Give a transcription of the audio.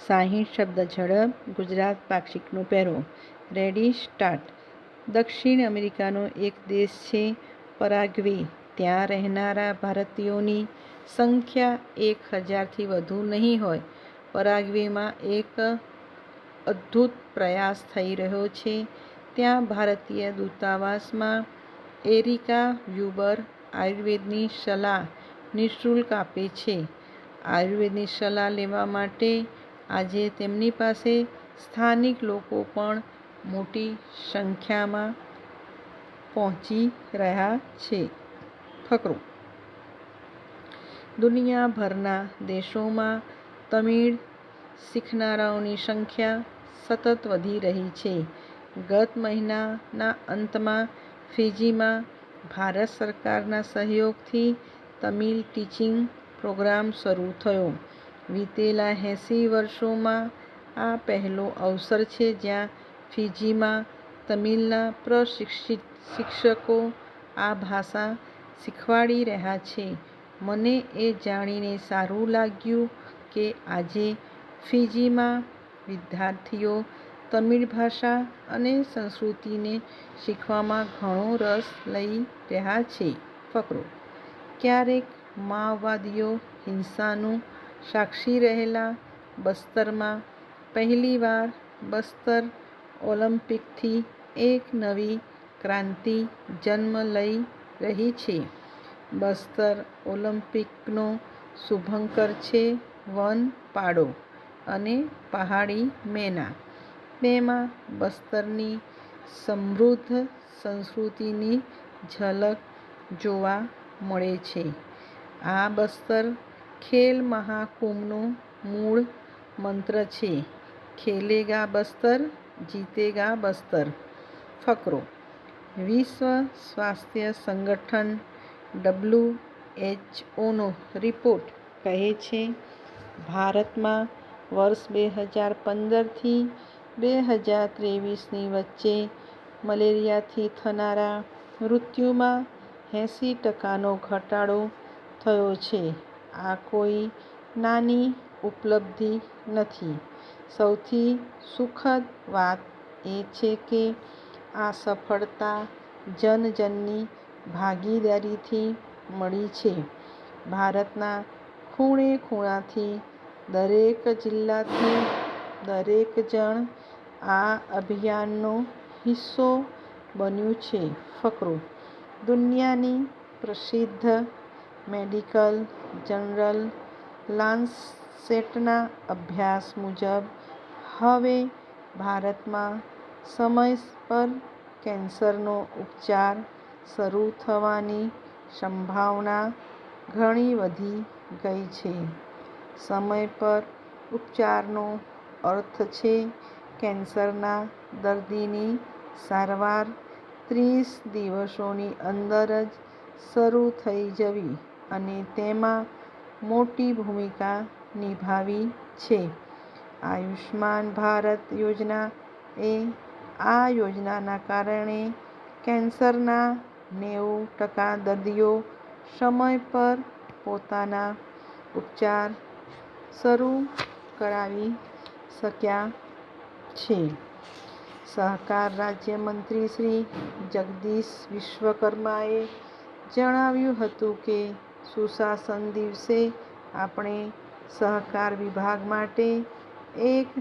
60 શબ્દ ઝડપ. ગુજરાત પાક્ષિકનો પહેરો. Ready start. દક્ષિણ અમેરિકાનો એક દેશ છે પરાગ્વે. ત્યાં રહેનારા ભારતીયોની સંખ્યા 1000થી વધુ નહીં હોય. પરાગ્વેમાં એક અદ્ભુત પ્રયાસ થઈ રહ્યો છે. ત્યાં ભારતીય દૂતાવાસમાં એરિકા વ્યુબર આયુર્વેદની સલાહ નિઃશુલ્ક આપે છે. આયુર્વેદની સલાહ લેવા માટે આજે તેમની પાસે સ્થાનિક લોકો પણ મોટી સંખ્યામાં પહોંચી રહ્યા છે. ફકરો. દુનિયાભરના દેશોમાં તમિળ શીખનારાઓની સંખ્યા સતત વધી રહી છે. ગત મહિનાના અંતમાં ફિજીમાં ભારત સરકારના સહયોગથી તમિલ ટીચિંગ પ્રોગ્રામ શરૂ થયો. વિતેલા 80 વર્ષોમાં આ પહેલો અવસર છે જ્યાં ફિજીમાં તમિલના પ્રશિક્ષિત શિક્ષકો આ ભાષા શીખવાડી રહ્યા છે. મને એ જાણીને સારું લાગ્યું કે આજે ફિજીમાં વિદ્યાર્થીઓ તમિળ ભાષા અને સંસ્કૃતિને શીખવામાં ઘણો રસ લઈ રહ્યા છે. ફકરો. ક્યારેક માઓવાદીઓ હિંસાનું સાક્ષી રહેલા બસ્તરમાં પહેલીવાર બસ્તર ઓલિમ્પિકથી એક નવી ક્રાંતિ જન્મ લઈ રહી છે. બસ્તર ઓલિમ્પિકનો શુભંકર છે વન પાડો અને પહાડી મેના. તેમાં બસ્તરની સમૃદ્ધ સંસ્કૃતિની ઝલક જોવા મળે છે. આ બસ્તર ખેલ મહાકુંભનો મૂળ મંત્ર છે. ખેલેગા બસ્તર, જીતેગા બસ્તર. ફકરો. વિશ્વ સ્વાસ્થ્ય સંગઠન WHOનો રિપોર્ટ કહે છે, ભારતમાં વર્ષ 2015થી 2023ની વચ્ચે મલેરિયાથી થનારા મૃત્યુમાં 80%નો ઘટાડો થયો છે. આ કોઈ નાની ઉપલબ્ધિ નથી. સૌથી સુખદ વાત એ છે કે આ સફળતા જનજનની ભાગીદારીથી મળી છે. ભારતના ખૂણે-ખૂણાથી, દરેક જિલ્લાથી દરેક જણ આ અભિયાનનો હિસ્સો બન્યું છે. ફકરો. દુનિયાની પ્રસિદ્ધ મેડિકલ જર્નલ લાન્સેટના અભ્યાસ મુજબ હવે ભારતમાં સમય પર કેન્સરનો ઉપચાર શરૂ થવાની સંભાવના ઘણી વધી ગઈ છે. સમય પર ઉપચારનો અર્થ છે કેન્સરના દર્દીની સારવાર 30 દિવસોની અંદર જ શરૂ થઈ જવી અને તેમાં મોટી ભૂમિકા નિભાવી છે. આયુષ્માન ભારત યોજના એ આ યોજનાના કારણે કેન્સરના 90% દર્દીઓ સમય પર પોતાના ઉપચાર શરૂ કરાવી શક્યા છે. સહકાર રાજ્યમંત્રી શ્રી જગદીશ વિશ્વકર્માએ જણાવ્યું હતું કે સુશાસન દિવસે આપણે સહકાર વિભાગ માટે એક